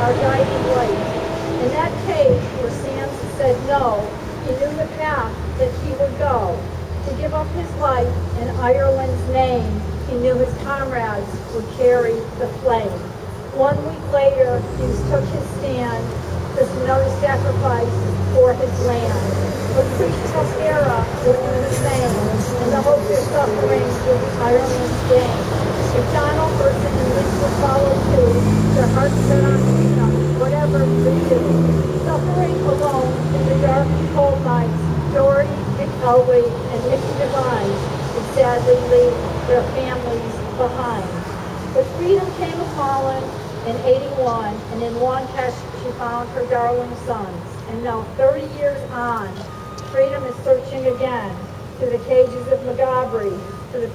our guiding light. In that cage where Sam said no, he knew the path that he would go. To give up his life in Ireland's name, he knew his comrades would carry the flame. 1 week later, Hughes took his stand, just another sacrifice for his land. But Christmas era will be the same, and the hope of suffering will be Ireland's gain. If John Olbersen and Lynch will follow too, their hearts set on freedom, whatever they do. Suffering alone in the dark and cold nights, Dory, McElwee, and Nicky Devine would sadly leave their families behind. But freedom came a-calling in '81, and in Wankesh she found her darling sons. And now 30 years on, freedom is searching again through the cages of Magabry for the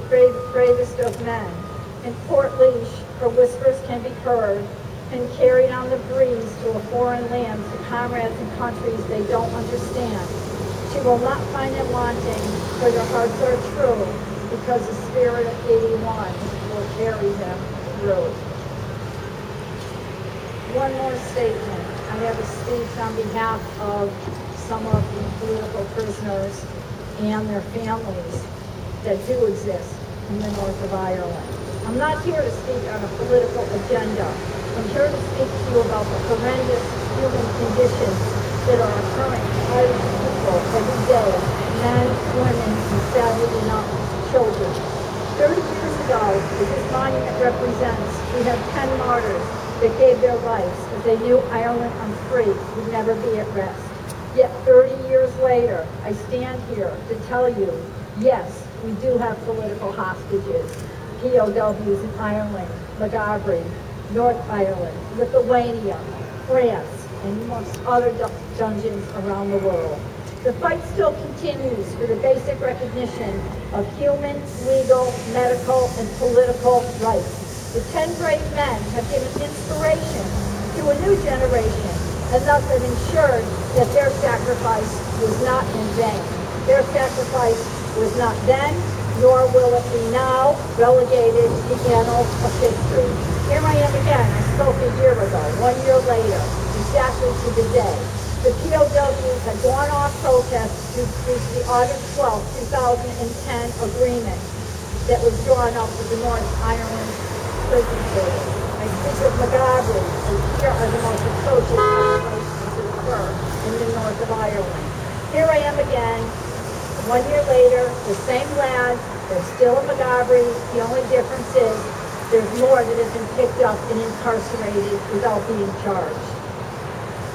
bravest of men. In Port Leash, her whispers can be heard and carried on the breeze to a foreign land to comrades and countries they don't understand. She will not find them wanting, for their hearts are true, because the spirit of '81 will carry them through. One more statement. I have a speech on behalf of some of the political prisoners and their families that do exist in the north of Ireland. I'm not here to speak on a political agenda. I'm here to speak to you about the horrendous human conditions that are occurring to Irish people every day, men, women, and sadly enough, children. 30 years ago, as this monument represents, we have 10 martyrs that gave their lives as they knew Ireland unfree would never be at rest. Yet 30 years later, I stand here to tell you, yes, we do have political hostages, POWs in Ireland, Magabry, North Ireland, Lithuania, France, and amongst other dungeons around the world. The fight still continues for the basic recognition of human, legal, medical, and political rights. The 10 brave men have given inspiration to a new generation, and thus have ensured that their sacrifice was not in vain. Their sacrifice was not then, nor will it be now, relegated to the annals of history. Here I am again. I spoke a year ago, 1 year later, exactly to the day. The POWs had gone off protest to reach the August 12, 2010 agreement that was drawn up with the North Ireland prison service. I speak of Magabry, and here are the most atrocious violations that occur in the north of Ireland. Here I am again, 1 year later, the same lads, they're still in Magabry. The only difference is there's more that have been picked up and incarcerated without being charged.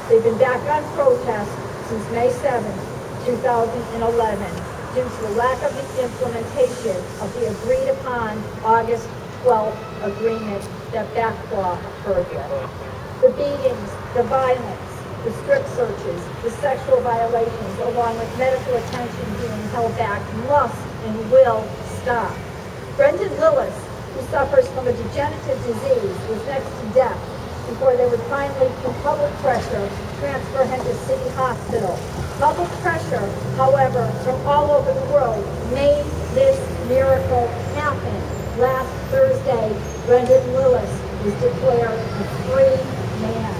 They've been back on protest since May 7, 2011, due to the lack of the implementation of the agreed upon August 12th agreement that backclaw occurred with. The beatings, the violence, the strip searches, the sexual violations, along with medical attention being held back, must and will stop. Brendan Lillis, who suffers from a degenerative disease, was next to death before they would finally, through public pressure, transfer him to City Hospital. Public pressure, however, from all over the world made this miracle happen. Last Thursday, Brendan Lillis was declared a free man.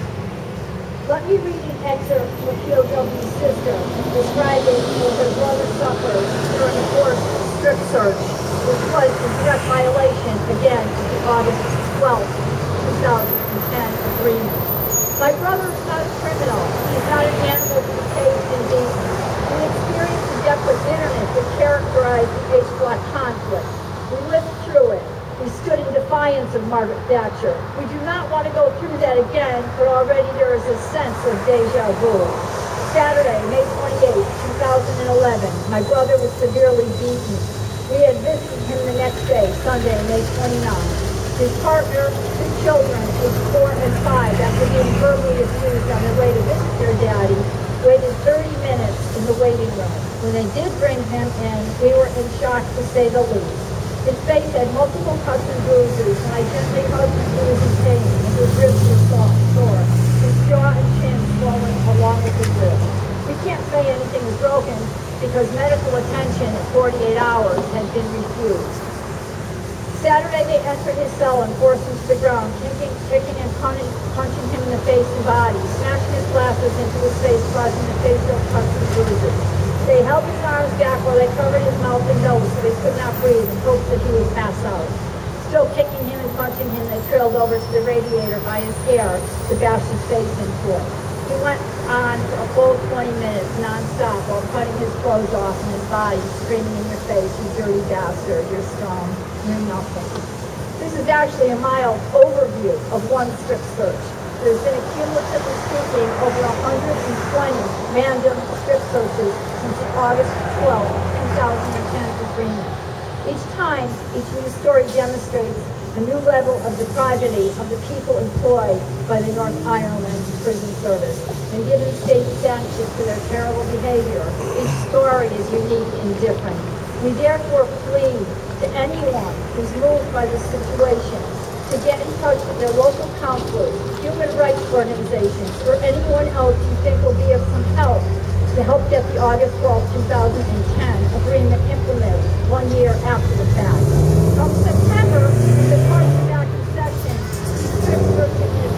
Let me read an excerpt from a POW's sister describing what her brother suffered during a forced strip search, which was in direct violation, again, of the August 12th, 2010 agreement. My brother is not a criminal. He is not an animal to be caged and beaten. We experienced the depth of bitterness that characterized the H-Block conflict. We lived through it. We stood in defiance of Margaret Thatcher. We do not want to go through that again, but already there is a sense of deja vu. Saturday, May 28, 2011, my brother was severely beaten. We had visited him the next day, Sunday, May 29. His partner, 2 children, aged 4 and 5, after being verbally abused on their way to visit their daddy, waited 30 minutes in the waiting room. When they did bring him in, we were in shock to say the least. His face had multiple cuts and bruises, and I gently hugged him through his pain, and his ribs were sore. His jaw and chin swollen along with his ribs. We can't say anything was broken because medical attention at 48 hours had been refused. Saturday, they entered his cell and forced him to the ground, kicking and punching him in the face and body, smashing his glasses into his face, causing the facial cuts and bruises. They held his arms back while they covered his mouth and nose so he could not breathe and hoped that he would pass out. Still kicking him and punching him, they trailed over to the radiator by his hair to bash his face into it. He went on for a full 20 minutes non-stop while cutting his clothes off and his body, screaming in your face, "You dirty bastard, you're strong, you're nothing." This is actually a mild overview of one strip search. There's been a cumulatively speaking over 120 random strip searches since the August 12, 2010 agreement. Each time, each news story demonstrates a new level of depravity of the people employed by the North Ireland Prison Service. And given state sanction to their terrible behavior, each story is unique and different. We therefore plead to anyone who's moved by this situation to get in touch with their local counselors, human rights organizations, or anyone else you think will be of some help to help get the August 12, 2010 agreement implemented 1 year after the fact. From September, the parts of that concession, strip searching and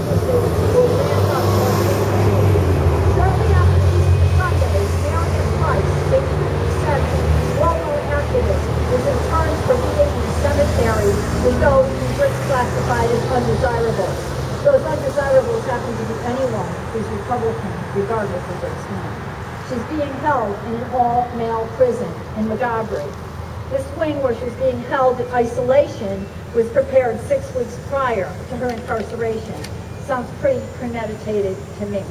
will ramp up more frequently. Shortly after Easter Sunday, Marion Price, a 57 well-known activist, was interned for being in a cemetery with those who were classified as undesirable. Those undesirables happen to be anyone who's Republican, regardless of their skin. She's being held in an all-male prison in Montgomery. This wing where she's being held in isolation was prepared 6 weeks prior to her incarceration. Sounds pretty premeditated to me.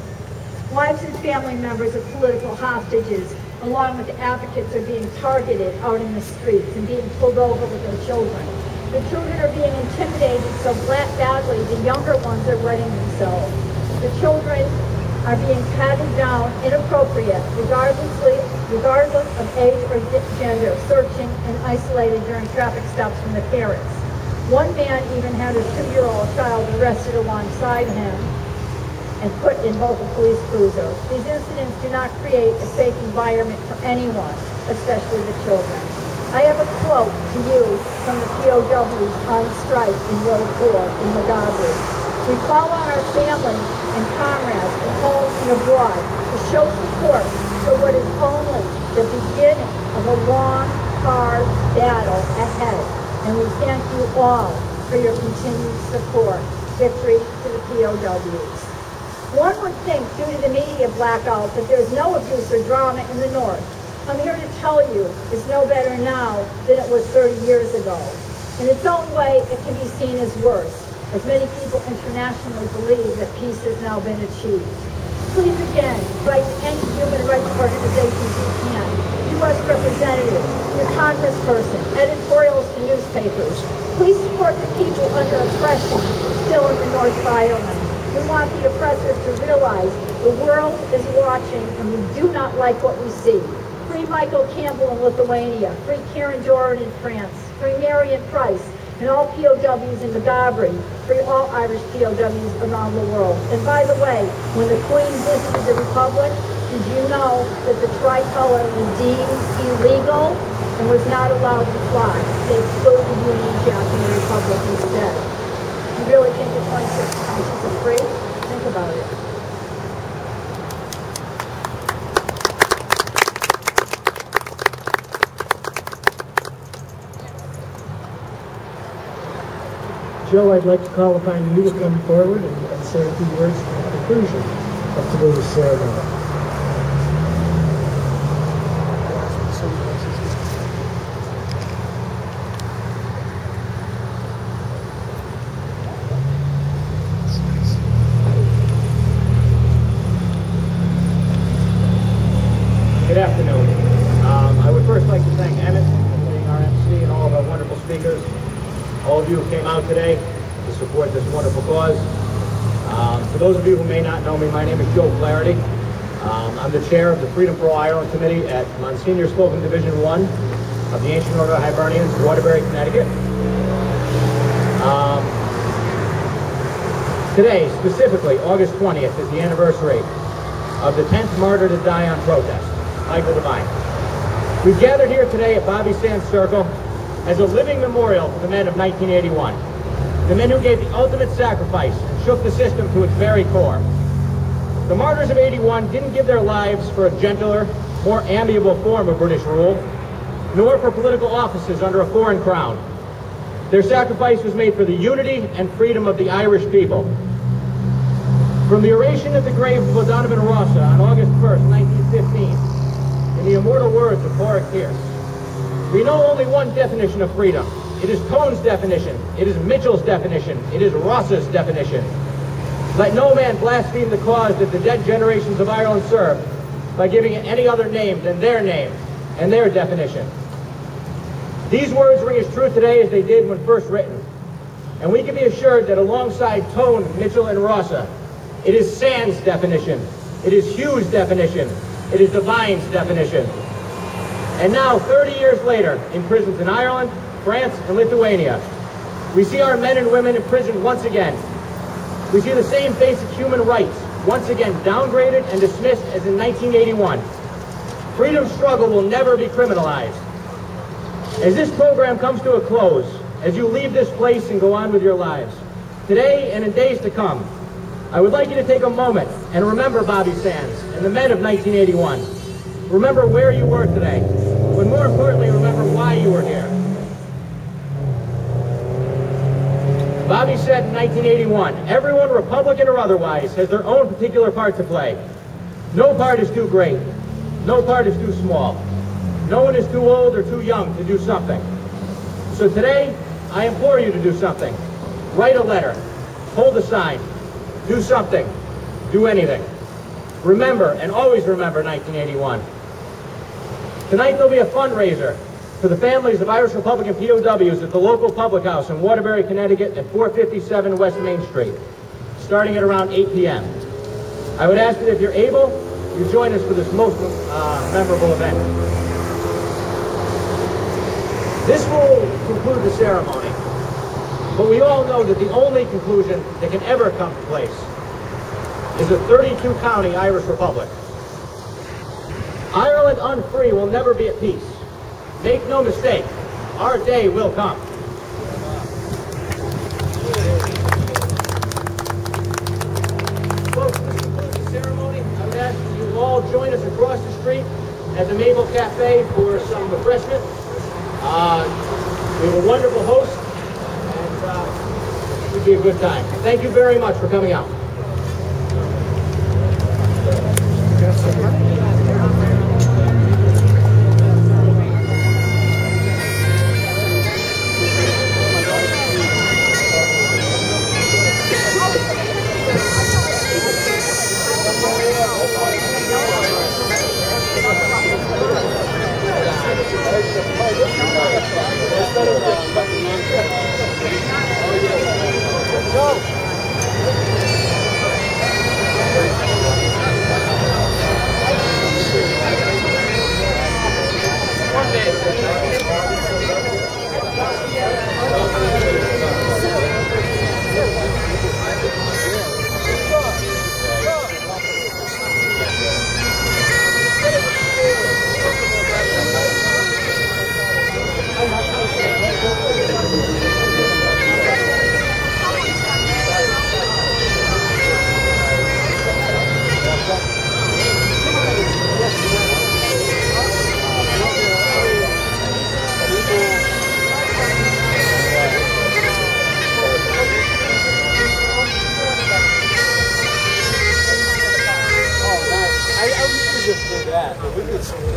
Wives and family members of political hostages, along with the advocates, are being targeted out in the streets and being pulled over with their children. The children are being intimidated so badly the younger ones are wetting themselves. The children are being patted down inappropriate, regardless of age or gender, searching and isolated during traffic stops from the parents. One man even had his 2-year-old child arrested alongside him and put in both a police cruiser. These incidents do not create a safe environment for anyone, especially the children. I have a quote to you from the POWs on strike in Road 4 in Montgomery. We call on our family and comrades at home and abroad to show support for what is only the beginning of a long, hard battle ahead. And we thank you all for your continued support. Victory to the POWs. One would think, due to the media blackout, that there's no abuse or drama in the North. I'm here to tell you it's no better now than it was 30 years ago. In its own way, it can be seen as worse, as many people internationally believe that peace has now been achieved. Please again, write to any human rights organizations you can, U.S. representatives, your congressperson, editorials to newspapers. Please support the people under oppression still in the North of Ireland. We want the oppressors to realize the world is watching and we do not like what we see. Free Michael Campbell in Lithuania, free Karen Jordan in France, free Marion Price, and all POWs in Montgomery, free all Irish POWs around the world. And by the way, when the Queen visited the Republic, did you know that the tricolor was deemed illegal and was not allowed to fly? They flew the Union Jack in the Republic instead. You really think the 26 countries are free? Think about it. Joe, I'd like to call upon you to come forward and say a few words in the conclusion of today's ceremony. Good afternoon. I would first like to thank Emmett for being our MC and all of our wonderful speakers. All of you who came out today to support this wonderful cause. For those of you who may not know me, my name is Joe Flaherty. I'm the chair of the Freedom for All Ireland Committee at Monsignor Slocum Division 1 of the Ancient Order of Hibernians, Waterbury, Connecticut. Today, specifically, August 20th, is the anniversary of the 10th martyr to die on protest, Michael Devine. We've gathered here today at Bobby Sands Circle as a living memorial for the men of 1981. the men who gave the ultimate sacrifice and shook the system to its very core. The martyrs of '81 didn't give their lives for a gentler, more amiable form of British rule, nor for political offices under a foreign crown. Their sacrifice was made for the unity and freedom of the Irish people. From the oration at the grave of O'Donovan Rossa on August 1st, 1915, in the immortal words of Porrick Pierce, we know only one definition of freedom. It is Cone's definition, it is Mitchell's definition, it is Rossa's definition. Let no man blaspheme the cause that the dead generations of Ireland served by giving it any other name than their name and their definition. These words ring as true today as they did when first written, and we can be assured that alongside Tone, Mitchell, and Rossa, it is Sand's definition, it is Hugh's definition, it is Devine's definition. And now, 30 years later, in prisons in Ireland, France, and Lithuania, we see our men and women imprisoned once again. We see the same basic human rights once again downgraded and dismissed as in 1981. Freedom's struggle will never be criminalized. As this program comes to a close, as you leave this place and go on with your lives, today and in days to come, I would like you to take a moment and remember Bobby Sands and the men of 1981. Remember where you were today, but more importantly, remember why you were here. Bobby said in 1981, everyone, Republican or otherwise, has their own particular part to play. No part is too great. No part is too small. No one is too old or too young to do something. So today, I implore you to do something. Write a letter. Hold a sign. Do something. Do anything. Remember, and always remember 1981. Tonight there'll be a fundraiser for the families of Irish Republican POWs at the local public house in Waterbury, Connecticut at 457 West Main Street, starting at around 8 p.m. I would ask that if you're able, you join us for this most memorable event. This will conclude the ceremony, but we all know that the only conclusion that can ever come to place is a 32-county Irish Republic. Ireland unfree will never be at peace. Make no mistake, our day will come. Folks, this concludes the ceremony. I would ask that you all join us across the street at the Maple Cafe for some refreshment. We have a wonderful host, and it should be a good time. Thank you very much for coming out.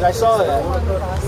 I saw that.